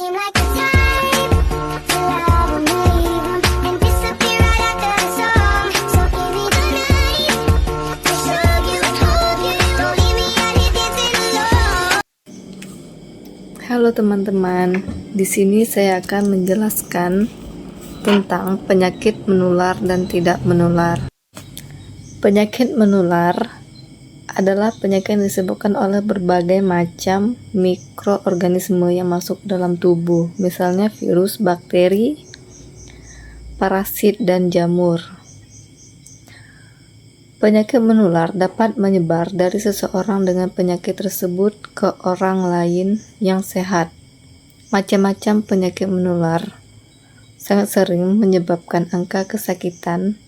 seem like the type to love 'em, leave 'em, and disappear right after the song. So give me the night to show you, hold you. Don't leave me out here dancing alone. Halo teman-teman, di sini saya akan menjelaskan tentang penyakit menular dan tidak menular. Penyakit menular adalah penyakit yang disebabkan oleh berbagai macam mikroorganisme yang masuk dalam tubuh, misalnya virus, bakteri, parasit, dan jamur. Penyakit menular dapat menyebar dari seseorang dengan penyakit tersebut ke orang lain yang sehat. Macam-macam penyakit menular sangat sering menyebabkan angka kesakitan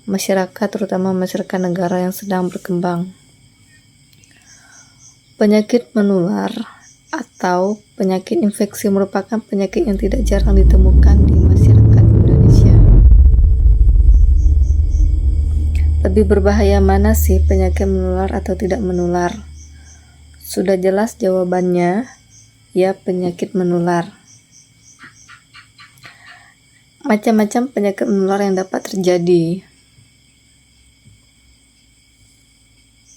masyarakat, terutama masyarakat negara yang sedang berkembang. Penyakit menular atau penyakit infeksi merupakan penyakit yang tidak jarang ditemukan di masyarakat Indonesia. Lebih berbahaya mana sih penyakit menular atau tidak menular? Sudah jelas jawabannya, ya, penyakit menular. Macam-macam penyakit menular yang dapat terjadi.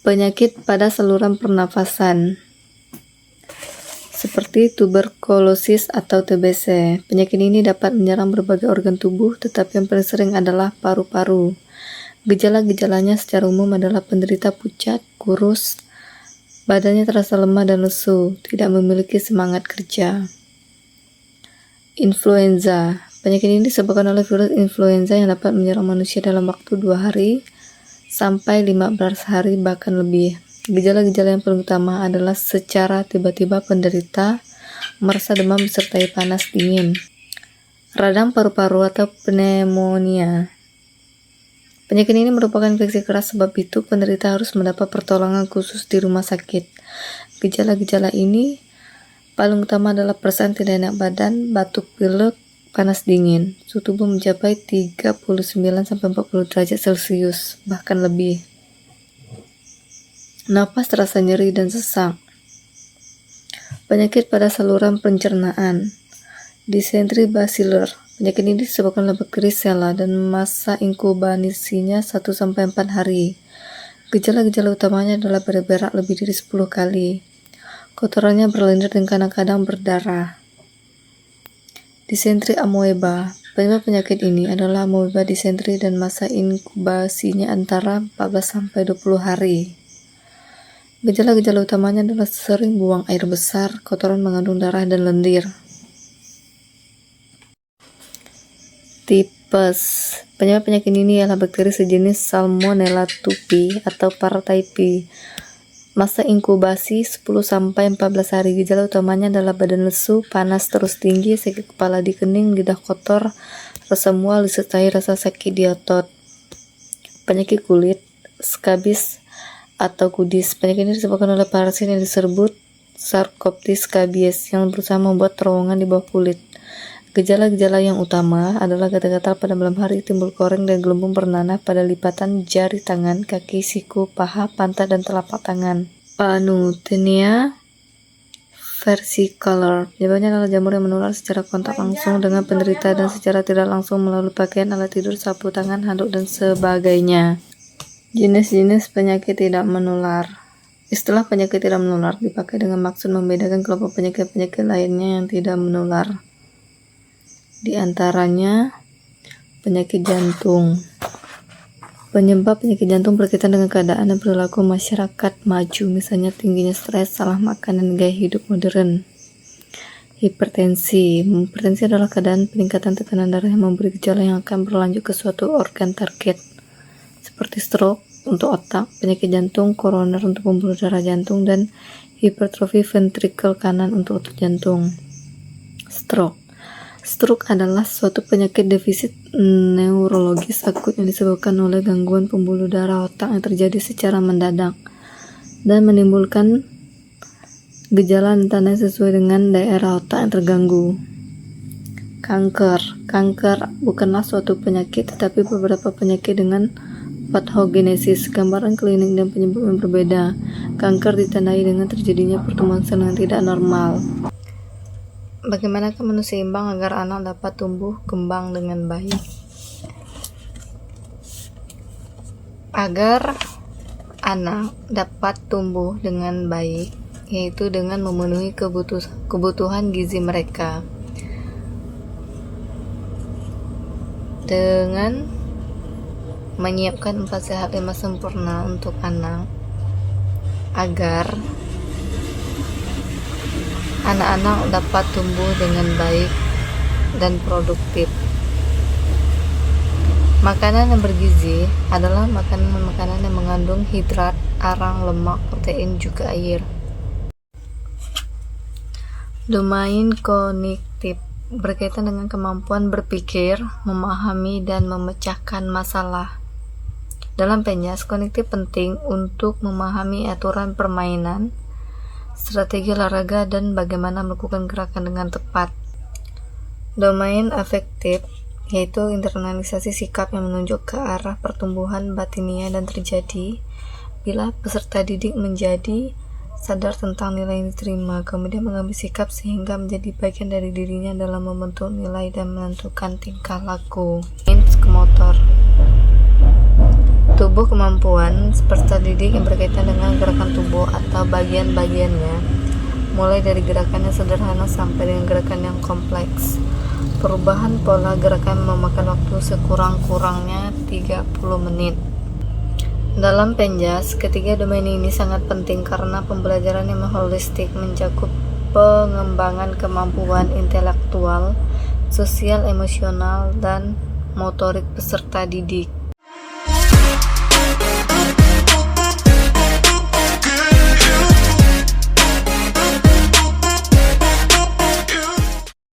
Penyakit pada saluran pernafasan seperti tuberkulosis atau TBC. Penyakit ini dapat menyerang berbagai organ tubuh, tetapi yang paling sering adalah paru-paru. Gejala-gejalanya secara umum adalah penderita pucat, kurus, badannya terasa lemah dan lesu, tidak memiliki semangat kerja. Influenza. Penyakit ini disebabkan oleh virus influenza yang dapat menyerang manusia dalam waktu 2 hari sampai 15 hari bahkan lebih. Gejala-gejala yang paling utama adalah secara tiba-tiba penderita merasa demam disertai panas dingin, radang paru-paru atau pneumonia. Penyakit ini merupakan infeksi keras, sebab itu penderita harus mendapat pertolongan khusus di rumah sakit. Gejala-gejala ini paling utama adalah perasaan tidak enak badan, batuk pilek, panas dingin, suhu tubuh mencapai 39-40 derajat Celcius, bahkan lebih. Napas terasa nyeri dan sesak. Penyakit pada saluran pencernaan. Dysentery baciller. Penyakit ini disebabkan oleh bakteri Shella dan masa inkubasinya 1-4 hari. Gejala-gejala utamanya adalah berak lebih dari 10 kali. Kotorannya berlendir dan kadang-kadang berdarah. Dysentery amoeba. Penyebab penyakit ini adalah amoeba dysentery dan masa inkubasinya antara 14-20 hari. Gejala-gejala utamanya adalah sering buang air besar, kotoran mengandung darah, dan lendir. Tipes. Penyebab penyakit ini adalah bakteri sejenis Salmonella typhi atau Paratyphi. Masa inkubasi 10-14 hari. Gejala utamanya adalah badan lesu, panas terus tinggi, sakit kepala di kening, lidah kotor, rasa mual disertai rasa sakit di otot. Penyakit kulit, skabis atau kudis. Penyakit ini disebabkan oleh parasit yang disebut Sarcoptes scabies yang berusaha membuat terowongan di bawah kulit. Gejala-gejala yang utama adalah gatal-gatal pada malam hari, timbul koreng dan gelembung bernanah pada lipatan jari tangan, kaki, siku, paha, pantat, dan telapak tangan. Pneumothonia versicolor. Penyebabnya adalah jamur yang menular secara kontak langsung dengan penderita dan secara tidak langsung melalui pakaian, alat tidur, sapu tangan, handuk, dan sebagainya. Jenis-jenis penyakit tidak menular. Istilah penyakit tidak menular dipakai dengan maksud membedakan kelompok penyakit-penyakit lainnya yang tidak menular. Di antaranya penyakit jantung. Penyebab penyakit jantung berkaitan dengan keadaan dan perilaku masyarakat maju, misalnya tingginya stres, salah makan, dan gaya hidup modern. Hipertensi. Hipertensi adalah keadaan peningkatan tekanan darah yang memberi gejala yang akan berlanjut ke suatu organ target, seperti stroke untuk otak, penyakit jantung koroner untuk pembuluh darah jantung, dan hipertrofi ventrikel kanan untuk otot jantung. Stroke adalah suatu penyakit defisit neurologis akut yang disebabkan oleh gangguan pembuluh darah otak yang terjadi secara mendadak dan menimbulkan gejala dan tanda sesuai dengan daerah otak yang terganggu. Kanker bukanlah suatu penyakit, tetapi beberapa penyakit dengan pathogenesis, gambaran klinik dan penyebab yang berbeda. Kanker ditandai dengan terjadinya pertumbuhan sel yang tidak normal. Bagaimanakah menu seimbang agar anak dapat tumbuh kembang dengan baik? Agar anak dapat tumbuh dengan baik, yaitu dengan memenuhi kebutuhan gizi mereka dengan menyiapkan 4 sehat 5 sempurna untuk anak, agar anak-anak dapat tumbuh dengan baik dan produktif. Makanan yang bergizi adalah makanan-makanan yang mengandung hidrat, arang, lemak, protein, juga air. Domain kognitif berkaitan dengan kemampuan berpikir, memahami, dan memecahkan masalah. Dalam penjas, kognitif penting untuk memahami aturan permainan, strategi olahraga, dan bagaimana melakukan gerakan dengan tepat. Domain afektif yaitu internalisasi sikap yang menunjuk ke arah pertumbuhan batinia dan terjadi bila peserta didik menjadi sadar tentang nilai yang diterima, kemudian mengambil sikap sehingga menjadi bagian dari dirinya dalam membentuk nilai dan menentukan tingkah laku. Motor tubuh kemampuan peserta didik yang berkaitan dengan gerakan tubuh atau bagian-bagiannya, mulai dari gerakan yang sederhana sampai dengan gerakan yang kompleks. Perubahan pola gerakan memakan waktu sekurang-kurangnya 30 menit. Dalam penjas, ketiga domain ini sangat penting karena pembelajaran yang holistik mencakup pengembangan kemampuan intelektual, sosial, emosional, dan motorik peserta didik.